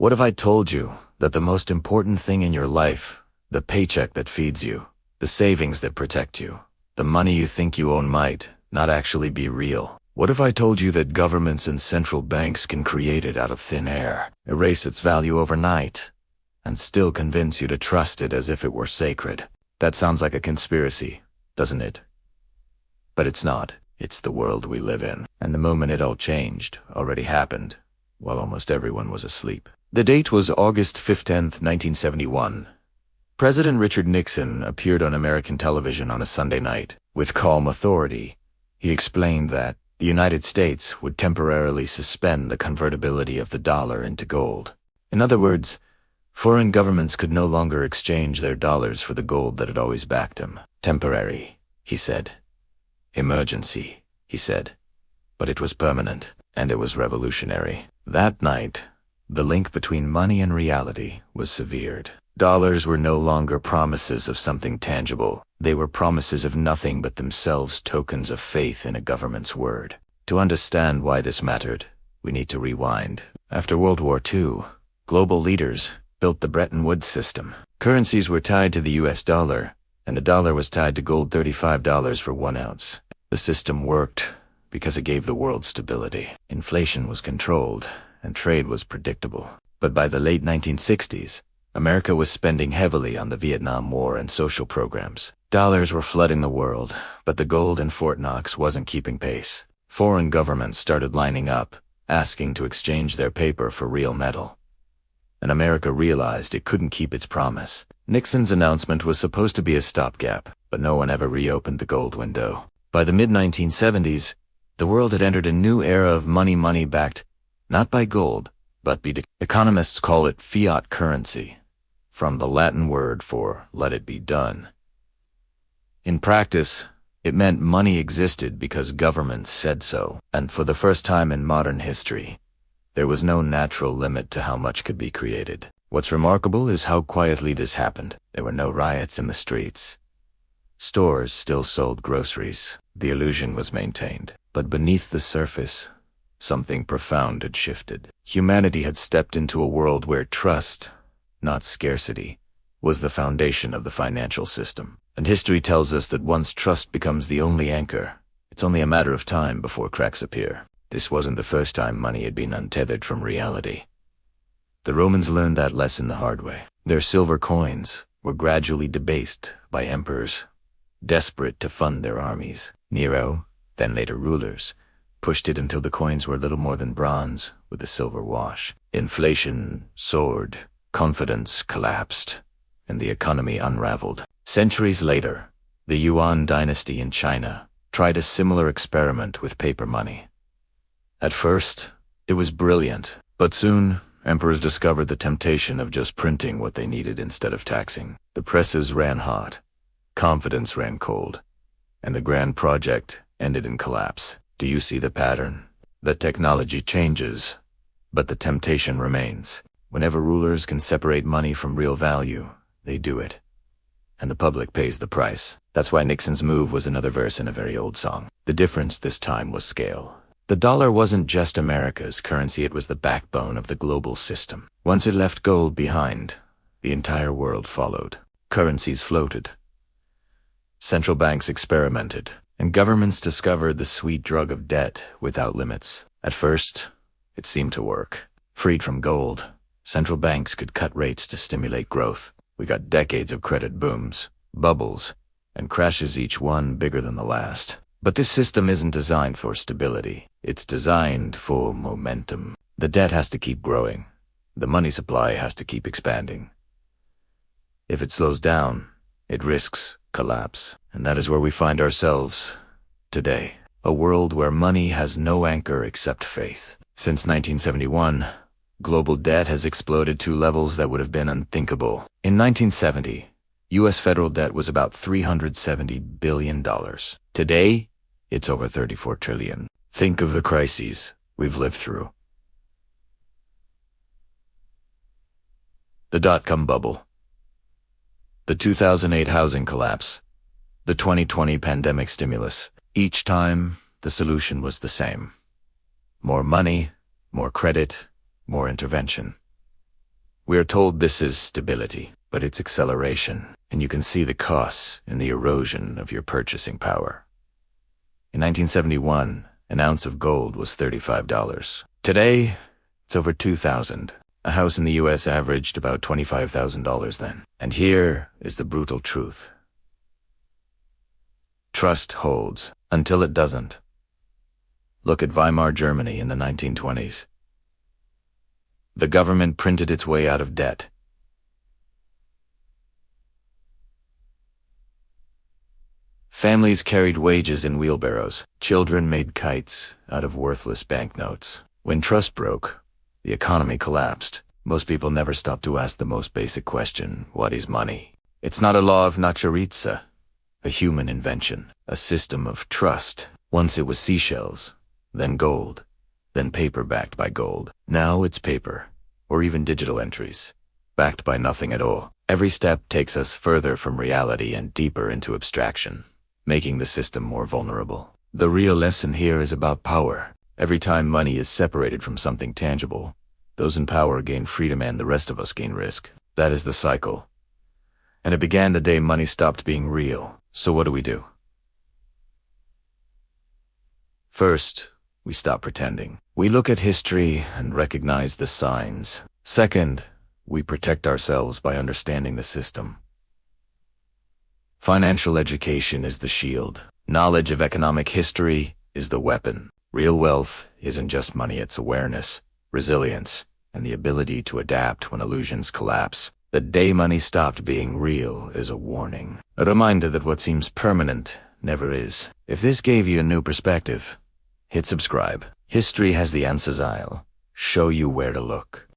What if I told you that the most important thing in your life, the paycheck that feeds you, the savings that protect you, the money you think you own might not actually be real? What if I told you that governments and central banks can create it out of thin air, erase its value overnight, and still convince you to trust it as if it were sacred? That sounds like a conspiracy, doesn't it? But it's not. It's the world we live in. And the moment it all changed already happened, while almost everyone was asleep. The date was August 15th, 1971. President Richard Nixon appeared on American television on a Sunday night. With calm authority, he explained that the United States would temporarily suspend the convertibility of the dollar into gold. In other words, foreign governments could no longer exchange their dollars for the gold that had always backed them. Temporary, he said. Emergency, he said. But it was permanent, and it was revolutionary. That night, the link between money and reality was severed. Dollars were no longer promises of something tangible. They were promises of nothing but themselves tokens of faith in a government's word. To understand why this mattered, we need to rewind. After World War II, global leaders built the Bretton Woods system. Currencies were tied to the US dollar, and the dollar was tied to gold $35 for 1 ounce. The system worked because it gave the world stability. Inflation was controlled, and trade was predictable. But by the late 1960s, America was spending heavily on the Vietnam War and social programs. Dollars were flooding the world, but the gold in Fort Knox wasn't keeping pace. Foreign governments started lining up, asking to exchange their paper for real metal. And America realized it couldn't keep its promise. Nixon's announcement was supposed to be a stopgap, but no one ever reopened the gold window. By the mid-1970s, the world had entered a new era of money backed, not by gold, but by economists call it fiat currency, from the Latin word for let it be done. In practice, it meant money existed because governments said so, and for the first time in modern history, there was no natural limit to how much could be created. What's remarkable is how quietly this happened. There were no riots in the streets. Stores still sold groceries. The illusion was maintained. But beneath the surface, something profound had shifted. Humanity had stepped into a world where trust, not scarcity, was the foundation of the financial system. And history tells us that once trust becomes the only anchor, it's only a matter of time before cracks appear. This wasn't the first time money had been untethered from reality. The Romans learned that lesson the hard way. Their silver coins were gradually debased by emperors, desperate to fund their armies. Nero, then later rulers, pushed it until the coins were little more than bronze with a silver wash. Inflation soared, confidence collapsed, and the economy unraveled. Centuries later, the Yuan dynasty in China tried a similar experiment with paper money. At first, it was brilliant, but soon, emperors discovered the temptation of just printing what they needed instead of taxing. The presses ran hot, confidence ran cold, and the grand project ended in collapse. Do you see the pattern? The technology changes, but the temptation remains. Whenever rulers can separate money from real value, they do it. And the public pays the price. That's why Nixon's move was another verse in a very old song. The difference this time was scale. The dollar wasn't just America's currency, it was the backbone of the global system. Once it left gold behind, the entire world followed. Currencies floated. Central banks experimented, and governments discovered the sweet drug of debt without limits. At first, it seemed to work. Freed from gold, central banks could cut rates to stimulate growth. We got decades of credit booms, bubbles, and crashes, each one bigger than the last. But this system isn't designed for stability. It's designed for momentum. The debt has to keep growing. The money supply has to keep expanding. If it slows down, it risks collapse. And that is where we find ourselves today. A world where money has no anchor except faith. Since 1971, global debt has exploded to levels that would have been unthinkable. In 1970, U.S. federal debt was about $370 billion. Today, it's over $34 trillion. Think of the crises we've lived through. The dot-com bubble, the 2008 housing collapse, the 2020 pandemic stimulus. Each time, the solution was the same. More money, more credit, more intervention. We are told this is stability, but it's acceleration, and you can see the costs in the erosion of your purchasing power. In 1971, an ounce of gold was $35. Today, it's over $2,000. A house in the US averaged about $25,000 then. And here is the brutal truth. Trust holds until it doesn't. Look at Weimar Germany in the 1920s. The government printed its way out of debt. Families carried wages in wheelbarrows. Children made kites out of worthless banknotes. When trust broke, the economy collapsed. Most people never stop to ask the most basic question: what is money? It's not a law of Nacharitsa, a human invention, a system of trust. Once it was seashells, then gold, then paper backed by gold. Now it's paper, or even digital entries, backed by nothing at all. Every step takes us further from reality and deeper into abstraction, making the system more vulnerable. The real lesson here is about power. Every time money is separated from something tangible, those in power gain freedom and the rest of us gain risk. That is the cycle. And it began the day money stopped being real. So what do? First, we stop pretending. We look at history and recognize the signs. Second, we protect ourselves by understanding the system. Financial education is the shield. Knowledge of economic history is the weapon. Real wealth isn't just money, it's awareness, resilience, and the ability to adapt when illusions collapse. The day money stopped being real is a warning. A reminder that what seems permanent never is. If this gave you a new perspective, hit subscribe. History has the answers. I'll show you where to look.